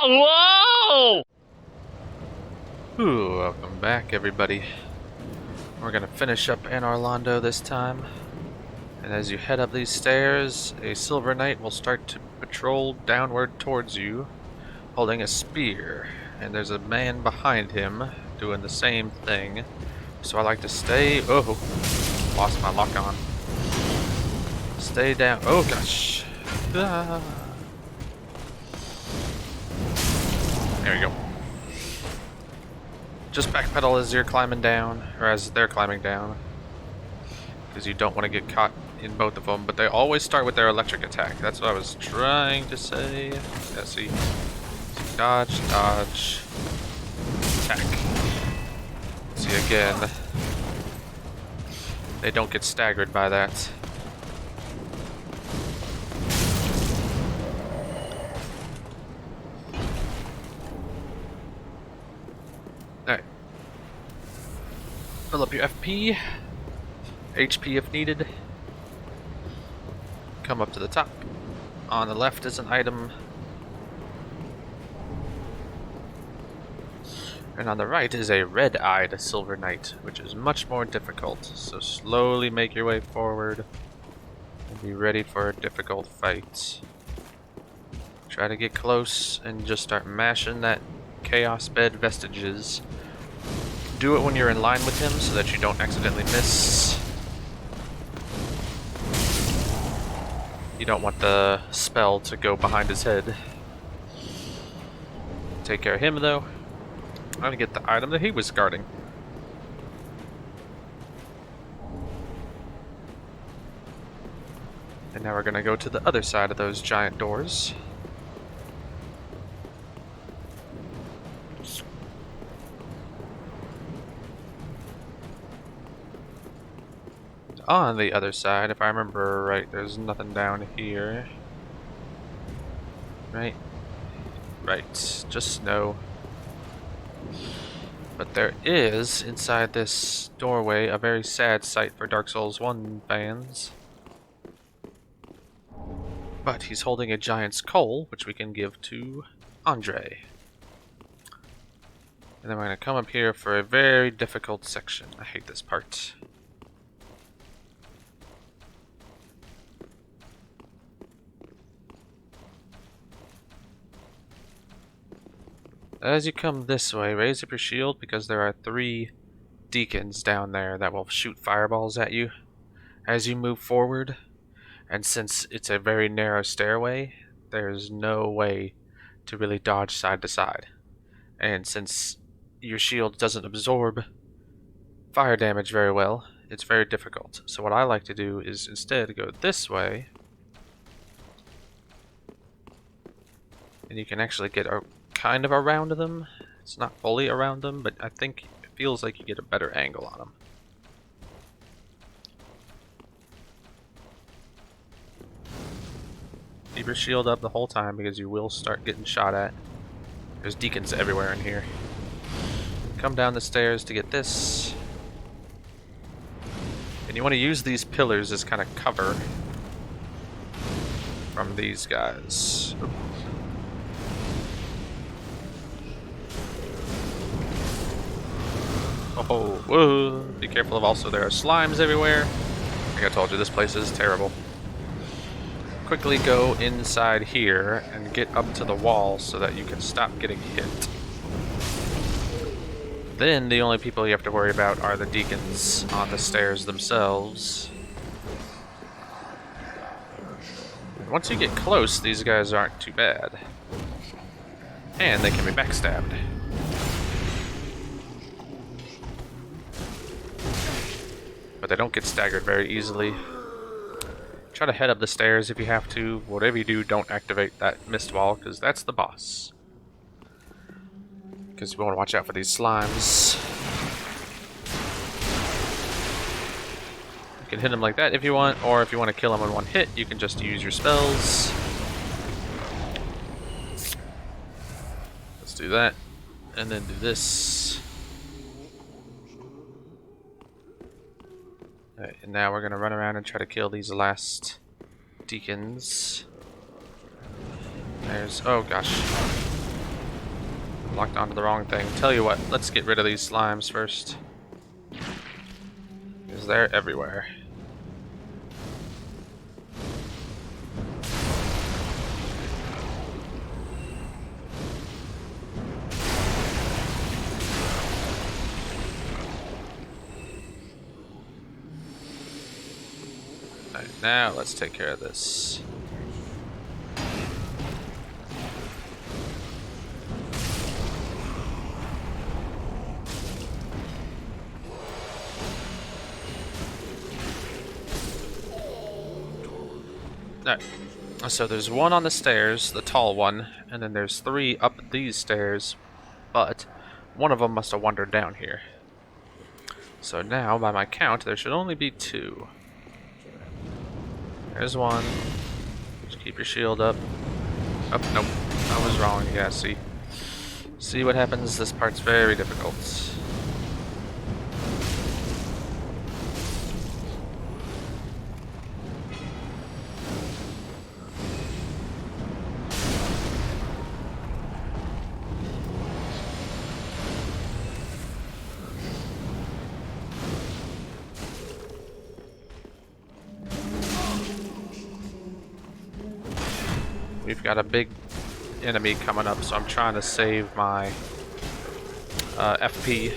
Whoa! Ooh, welcome back, everybody. We're gonna finish up Anor Londo this time. And as you head up these stairs, a silver knight will start to patrol downward towards you, holding a spear. And there's a man behind him doing the same thing. So I like to stay. Oh, lost my lock on. Stay down. Oh gosh. Ah. There we go. Just backpedal as you're climbing down, or as they're climbing down, because you don't want to get caught in both of them. But they always start with their electric attack. That's what I was trying to say. Yeah, see, dodge, dodge, attack. See again, they don't get staggered by that. Alright. Fill up your FP, HP if needed. Come up to the top. On the left is an item. And on the right is a red-eyed silver knight, which is much more difficult. So slowly make your way forward and be ready for a difficult fight. Try to get close and just start mashing that Chaos Bed Vestiges. Do it when you're in line with him so that you don't accidentally miss. You don't want the spell to go behind his head. Take care of him though. I'm gonna get the item that he was guarding. And now we're gonna go to the other side of those giant doors. On the other side, if I remember right, there's nothing down here. Right? Right, just snow. But there is, inside this doorway, a very sad sight for Dark Souls 1 fans. But he's holding a giant's coal, which we can give to Andre. And then we're going to come up here for a very difficult section. I hate this part. As you come this way, raise up your shield because there are 3 deacons down there that will shoot fireballs at you as you move forward. And since it's a very narrow stairway, there's no way to really dodge side to side. And since your shield doesn't absorb fire damage very well, it's very difficult. So what I like to do is instead go this way. And you can actually get a kind of around them. It's not fully around them, but I think it feels like you get a better angle on them. Keep your shield up the whole time because you will start getting shot at. There's deacons everywhere in here. Come down the stairs to get this. And you want to use these pillars as kind of cover from these guys. Oops. Oh, whoa. Be careful of also there are slimes everywhere. Like I told you, this place is terrible. Quickly go inside here and get up to the wall so that you can stop getting hit. Then the only people you have to worry about are the deacons on the stairs themselves. Once you get close, these guys aren't too bad. And they can be backstabbed. But they don't get staggered very easily. Try to head up the stairs if you have to. Whatever you do, don't activate that mist wall, because that's the boss. Because you want to watch out for these slimes. You can hit them like that if you want, or if you want to kill them in one hit, you can just use your spells. Let's do that, and then do this. Alright, and now we're gonna run around and try to kill these last deacons. There's, oh gosh. Locked onto the wrong thing. Tell you what, let's get rid of these slimes first. Because they're everywhere. Alright, now let's take care of this. Alright, so there's one on the stairs, the tall one, and then there's 3 up these stairs, but one of them must have wandered down here. So now, by my count, there should only be 2. There's one. Just keep your shield up. Oh, nope. I was wrong. Yeah, see. See what happens? This part's very difficult. We've got a big enemy coming up, so I'm trying to save my FP.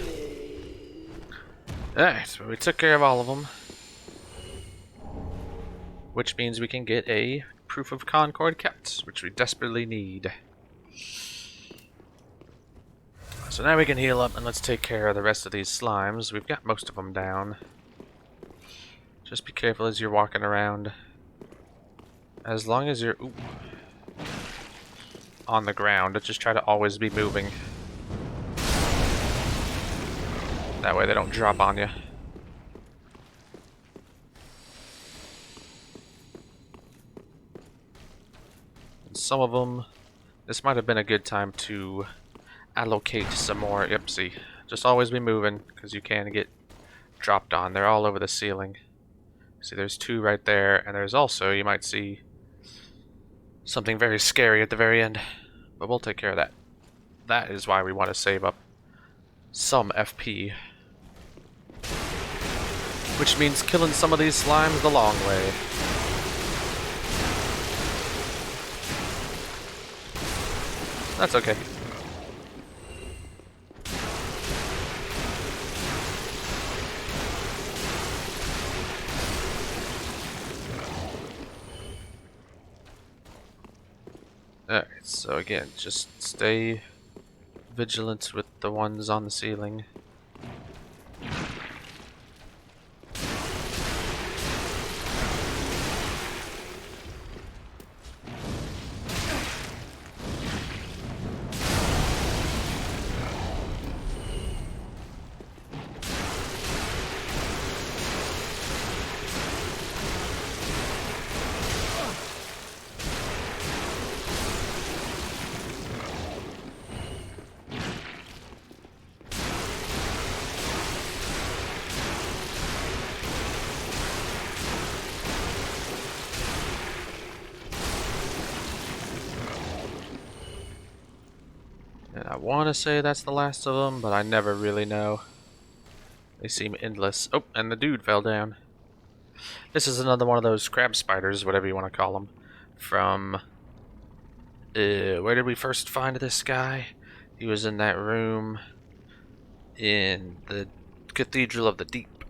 Alright, so we took care of all of them. Which means we can get a proof of Concord kept, which we desperately need. So now we can heal up and let's take care of the rest of these slimes. We've got most of them down. Just be careful as you're walking around. As long as you're on the ground, just try to always be moving. That way they don't drop on you. And some of them, this might have been a good time to allocate some more. Yep, see, just always be moving because you can get dropped on. They're all over the ceiling. See, there's 2 right there, and there's also, you might see something very scary at the very end, but we'll take care of that. That is why we want to save up some FP. Which means killing some of these slimes the long way. That's okay. Alright, so again, just stay vigilant with the ones on the ceiling. And I want to say that's the last of them, but I never really know. They seem endless. Oh, and the dude fell down. This is another one of those crab spiders, whatever you want to call them. From... where did we first find this guy? He was in that room in the Cathedral of the Deep.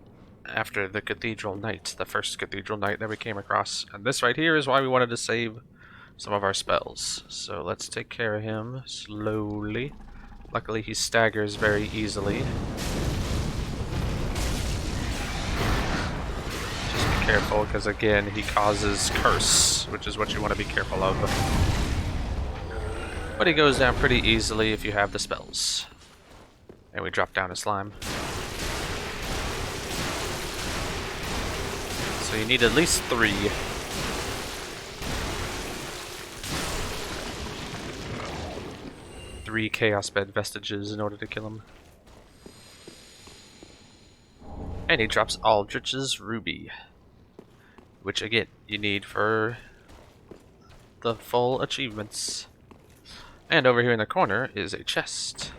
After the Cathedral Night, the first Cathedral Night that we came across. And this right here is why we wanted to save some of our spells. So let's take care of him slowly. Luckily he staggers very easily. Just be careful because again he causes curse, which is what you want to be careful of. But he goes down pretty easily if you have the spells. And we drop down a slime. So you need at least 3. Three Chaos Bed Vestiges in order to kill him. And he drops Aldrich's Ruby. Which again, you need for the full achievements. And over here in the corner is a chest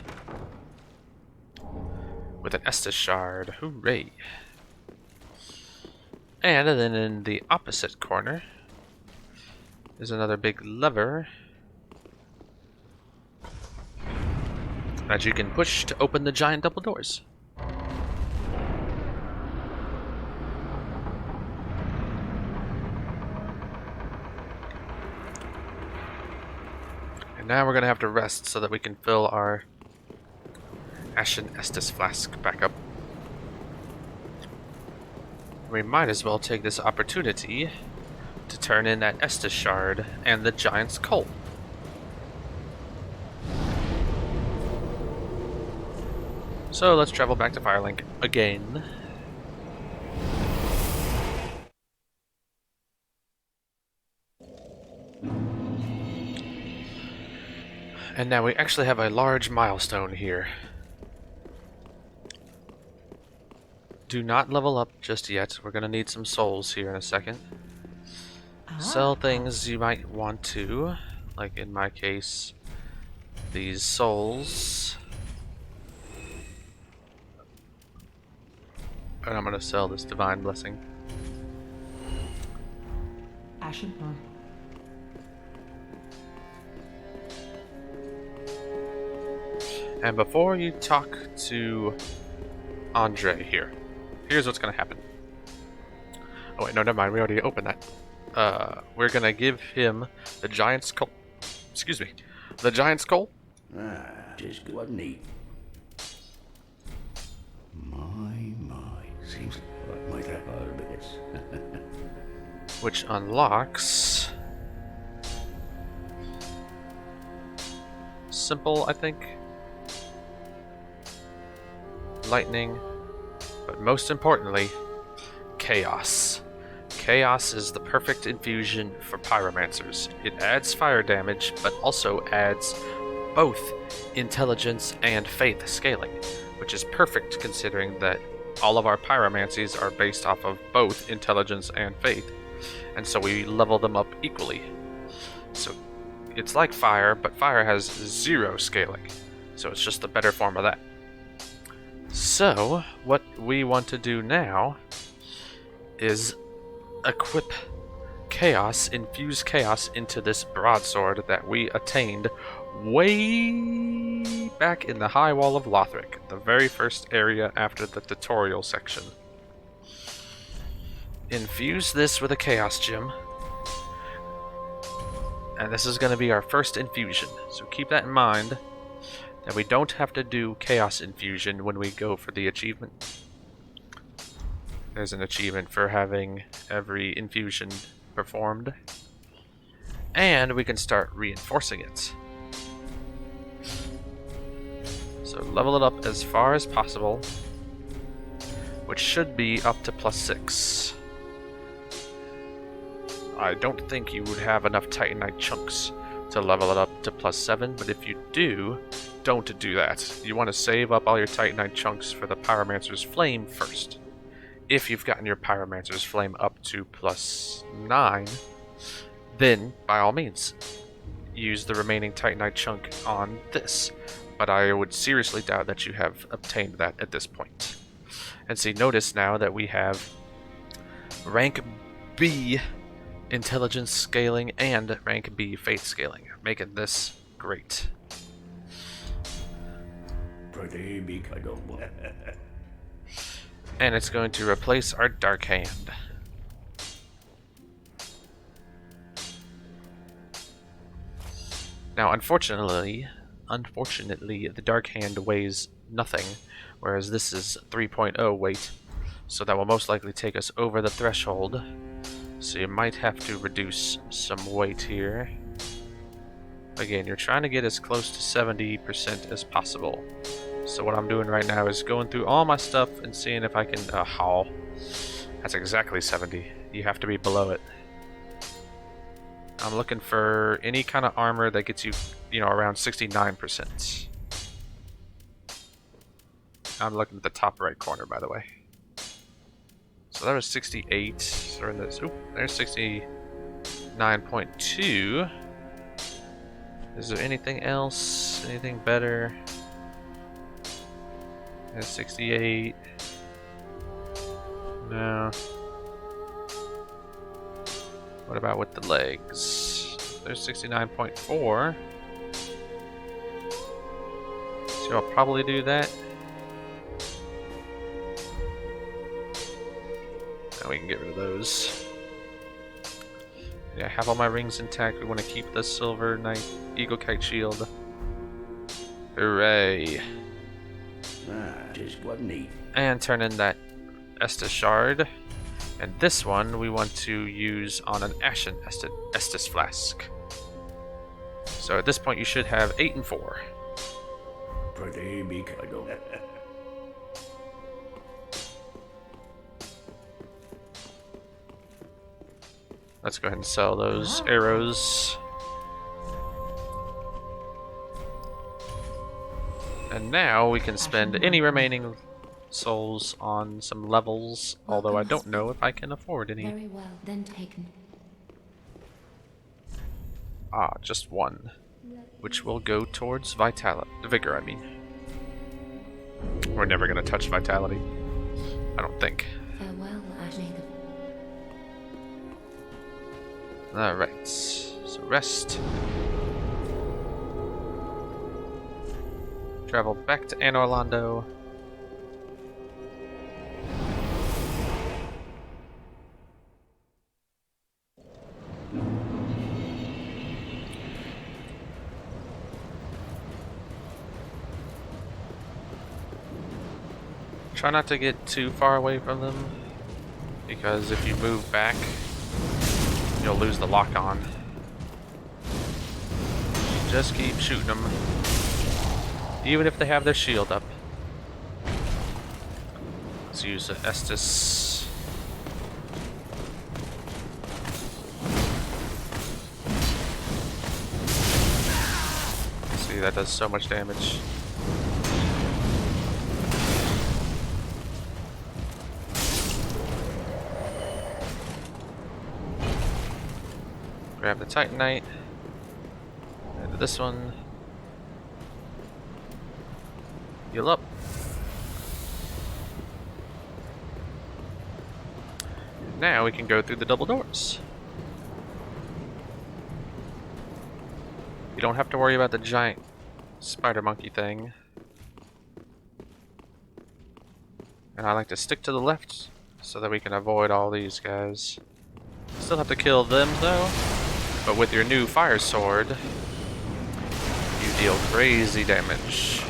with an Estus shard. Hooray! And then in the opposite corner is another big lever that you can push to open the giant double doors. And now we're going to have to rest so that we can fill our Ashen Estus flask back up. We might as well take this opportunity to turn in that Estus shard and the giant's coal. So let's travel back to Firelink again. And now we actually have a large milestone here. Do not level up just yet. We're going to need some souls here in a second. Sell things you might want to, like in my case, these souls. And I'm going to sell this divine blessing. Ashen. And before you talk to Andre here, here's what's going to happen. Oh wait, no, never mind. We already opened that. We're going to give him the giant's coal. Excuse me. The giant's coal. Just good, wasn't he? My. Seems like I might have other bits. Which unlocks... simple, I think. Lightning. But most importantly, chaos. Chaos is the perfect infusion for pyromancers. It adds fire damage, but also adds both intelligence and faith scaling, which is perfect considering that all of our pyromancies are based off of both intelligence and faith, and so we level them up equally. So it's like fire, but fire has 0 scaling, so it's just the better form of that. So what we want to do now is equip chaos, infuse chaos into this broadsword that we attained way back in the High Wall of Lothric, the very first area after the tutorial section. Infuse this with a chaos gem, and this is going to be our first infusion, so keep that in mind, that we don't have to do chaos infusion when we go for the achievement. There's an achievement for having every infusion performed, and we can start reinforcing it. So level it up as far as possible, which should be up to +6. I don't think you would have enough Titanite chunks to level it up to +7, but if you do, don't do that. You want to save up all your Titanite chunks for the Pyromancer's Flame first. If you've gotten your Pyromancer's Flame up to +9, then by all means, use the remaining Titanite chunk on this. But I would seriously doubt that you have obtained that at this point. And see, notice now that we have rank B intelligence scaling and rank B faith scaling, making this great. Pretty big, I don't want. And it's going to replace our Dark Hand. Now, unfortunately, the Dark Hand weighs nothing, whereas this is 3.0 weight, so that will most likely take us over the threshold. So you might have to reduce some weight here. Again, you're trying to get as close to 70% as possible. So what I'm doing right now is going through all my stuff and seeing if I can haul. That's exactly 70. You have to be below it. I'm looking for any kind of armor that gets you, around 69%. I'm looking at the top right corner, by the way. So that was 68. So in this, there's 69.2. Is there anything else? Anything better? That's 68. No. What about with the legs? There's 69.4. So I'll probably do that. Now we can get rid of those. Yeah, I have all my rings intact. We want to keep the Silver Knight Eagle Kite Shield. Hooray! Just what neat. And turn in that Estus Shard. And this one we want to use on an Ashen Estus Flask. So at this point you should have 8 and 4. Pretty big. I go. Let's go ahead and sell those arrows. And now we can spend any remaining souls on some levels, although I don't know if I can afford any. Very well, then taken. Ah, just one, which will go towards vigor, I mean. We're never gonna touch vitality, I don't think. Farewell, Ashley. Alright, so rest. Travel back to Anor Londo. Try not to get too far away from them, because if you move back, you'll lose the lock on. Just keep shooting them, even if they have their shield up. Let's use the Estus. See, that does so much damage. Grab the Titanite. And this one. Heal up. Now we can go through the double doors. You don't have to worry about the giant spider monkey thing. And I like to stick to the left so that we can avoid all these guys. Still have to kill them though. But with your new fire sword, you deal crazy damage.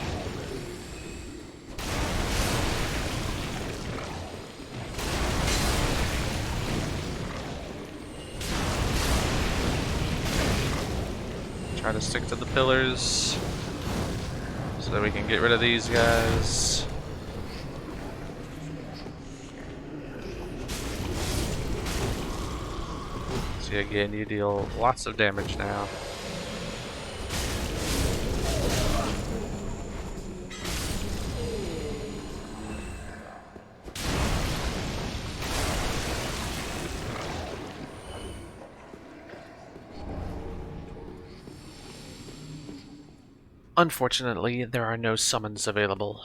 Try to stick to the pillars so that we can get rid of these guys. See, again, you deal lots of damage now. Unfortunately, there are no summons available.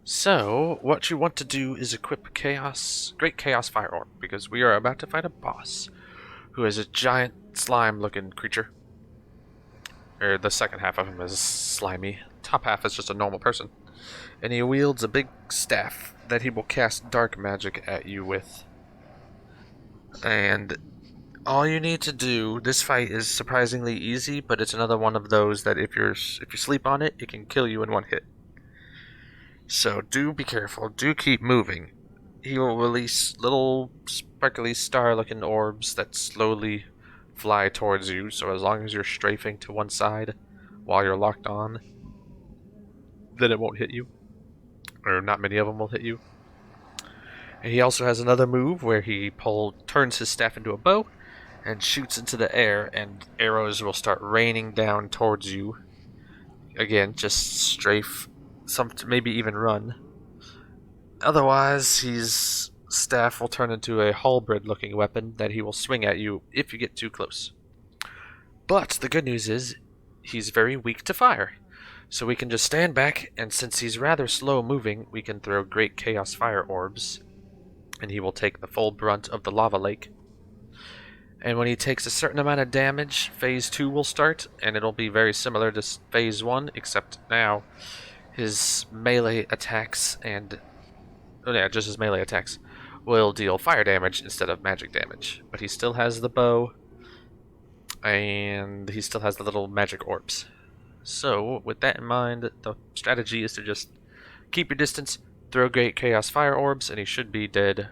So, what you want to do is equip Great Chaos Fire Orb, because we are about to fight a boss who is a giant slime-looking creature. Or the second half of him is slimy. Top half is just a normal person. And he wields a big staff that he will cast dark magic at you with. And all you need to do, this fight is surprisingly easy, but it's another one of those that if you sleep on it, it can kill you in one hit. So do be careful, do keep moving. He will release little sparkly star-looking orbs that slowly fly towards you, so as long as you're strafing to one side while you're locked on, then it won't hit you. Or not many of them will hit you. And he also has another move where he turns his staff into a bow and shoots into the air, and arrows will start raining down towards you. Again, just strafe, maybe even run. Otherwise, his staff will turn into a halberd-looking weapon that he will swing at you if you get too close. But the good news is he's very weak to fire. So we can just stand back, and since he's rather slow moving, we can throw great Chaos Fire Orbs, and he will take the full brunt of the lava lake. And when he takes a certain amount of damage, Phase 2 will start, and it'll be very similar to Phase 1, except now his melee attacks and... oh yeah, just his melee attacks will deal fire damage instead of magic damage. But he still has the bow, and he still has the little magic orbs. So, with that in mind, the strategy is to just keep your distance, throw great Chaos Fire Orbs, and he should be dead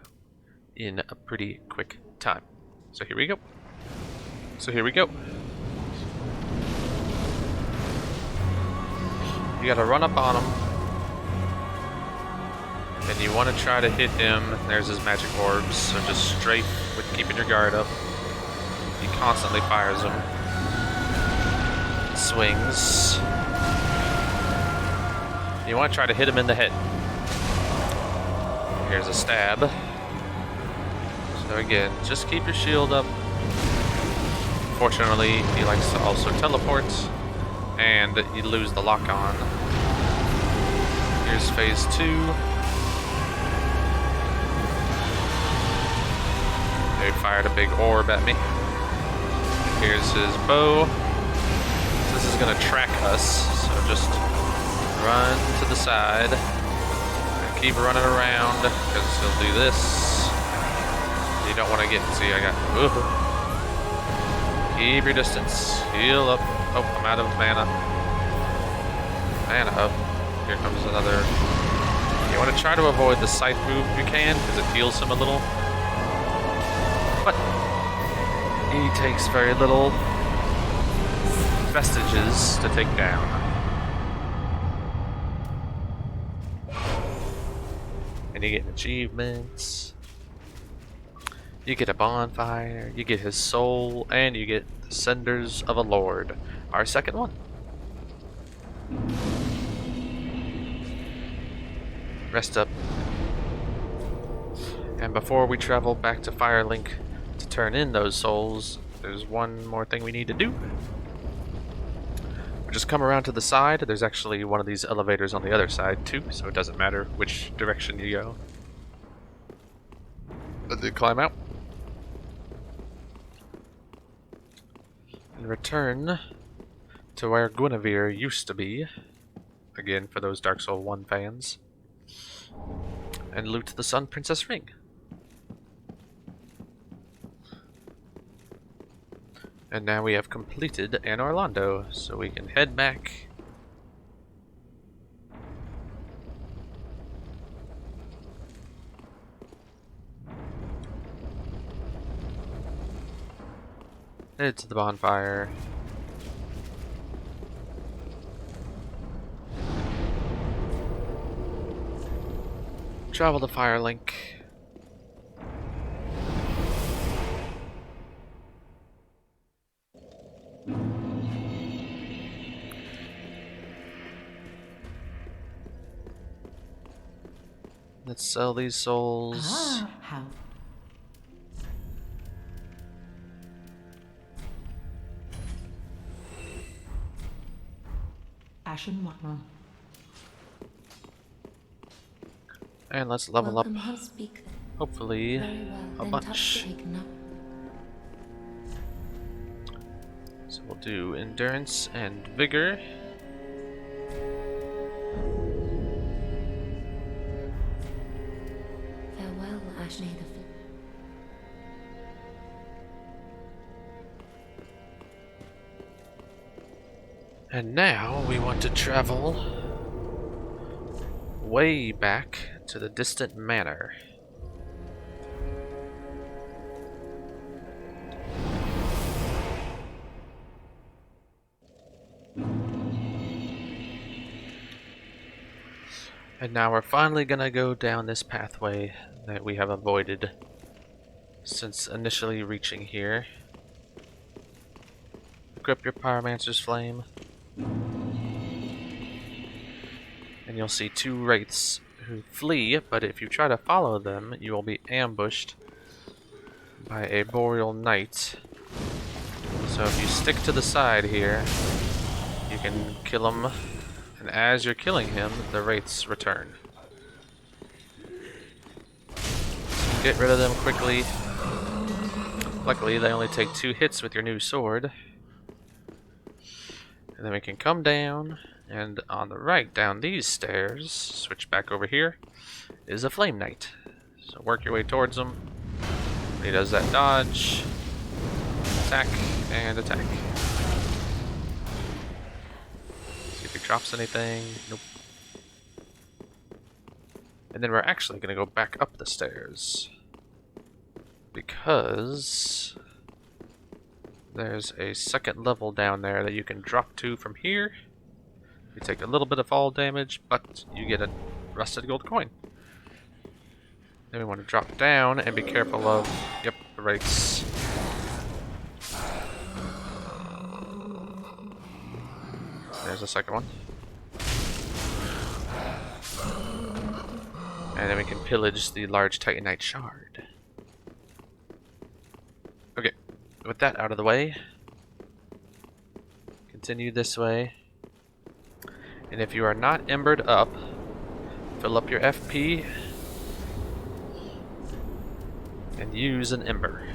in a pretty quick time. So here we go. You gotta run up on him, and you want to try to hit him. There's his magic orbs, so just straight with keeping your guard up. He constantly fires them. Swings. You want to try to hit him in the head. Here's a stab. So again, just keep your shield up. Fortunately, he likes to also teleport, and you lose the lock on. Here's Phase 2. They fired a big orb at me. Here's his bow. This is gonna track us, so just run to the side and keep running around, because he'll do this. You don't want to get... see, I got... ooh. Keep your distance. Heal up. Oh, I'm out of mana. Mana up. Here comes another... you want to try to avoid the scythe move if you can, because it heals him a little. But he takes very little vestiges to take down. And you get achievements. You get a bonfire, you get his soul, and you get the Cinders of a Lord, our second one. Rest up. And before we travel back to Firelink to turn in those souls, there's one more thing we need to do. Just come around to the side. There's actually one of these elevators on the other side too, so it doesn't matter which direction you go. But they climb out. And return to where Guinevere used to be. Again, for those Dark Souls 1 fans. And loot the Sun Princess Ring. And now we have completed Anor Londo, so we can head back. Head to the bonfire. Travel to Firelink. Let's sell these souls. Ah, how? Ashen Mama. And let's level up, Welcome, how speak then. hopefully, Very well, a then bunch. touch taken up. So we'll do Endurance and Vigor. Farewell, Ashneath. And now we want to travel way back to the distant manor. And now we're finally gonna go down this pathway that we have avoided since initially reaching here. Equip your Pyromancer's Flame. And you'll see two wraiths who flee, but if you try to follow them, you will be ambushed by a Boreal Knight. So if you stick to the side here, you can kill him, and as you're killing him, the wraiths return. So get rid of them quickly. Luckily, they only take 2 hits with your new sword. And then we can come down, and on the right, down these stairs, switch back over here, is a Flame Knight. So work your way towards him. He does that dodge, attack, and attack. See if he drops anything. Nope. And then we're actually going to go back up the stairs, because there's a second level down there that you can drop to from here. You take a little bit of fall damage, but you get a rusted gold coin. Then we want to drop down and be careful of, yep, the wraiths. There's a second one. And then we can pillage the large Titanite shard. Okay, with that out of the way, continue this way. And if you are not embered up, fill up your FP and use an ember.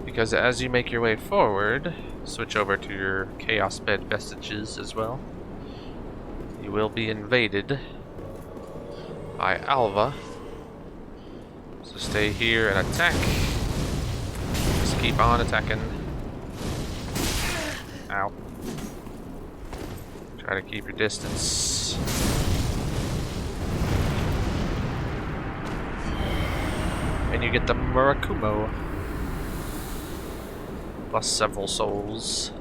Because as you make your way forward, switch over to your Chaos Bed vestiges as well. You will be invaded by Alva. So stay here and attack. Just keep on attacking. Ow. Try to keep your distance. And you get the Murakumo. Plus several souls.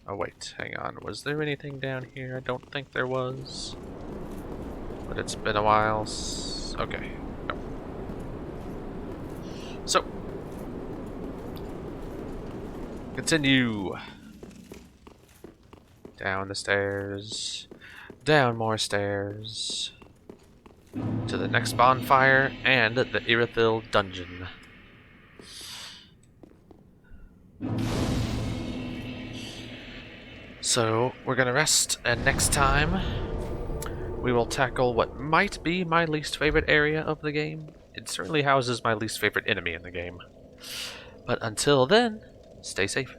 Oh wait, hang on. Was there anything down here? I don't think there was. But it's been a while. Okay. No. So. Continue. Down the stairs. Down more stairs. To the next bonfire and the Irithil dungeon. So, we're gonna rest, and next time we will tackle what might be my least favorite area of the game. It certainly houses my least favorite enemy in the game. But until then, stay safe.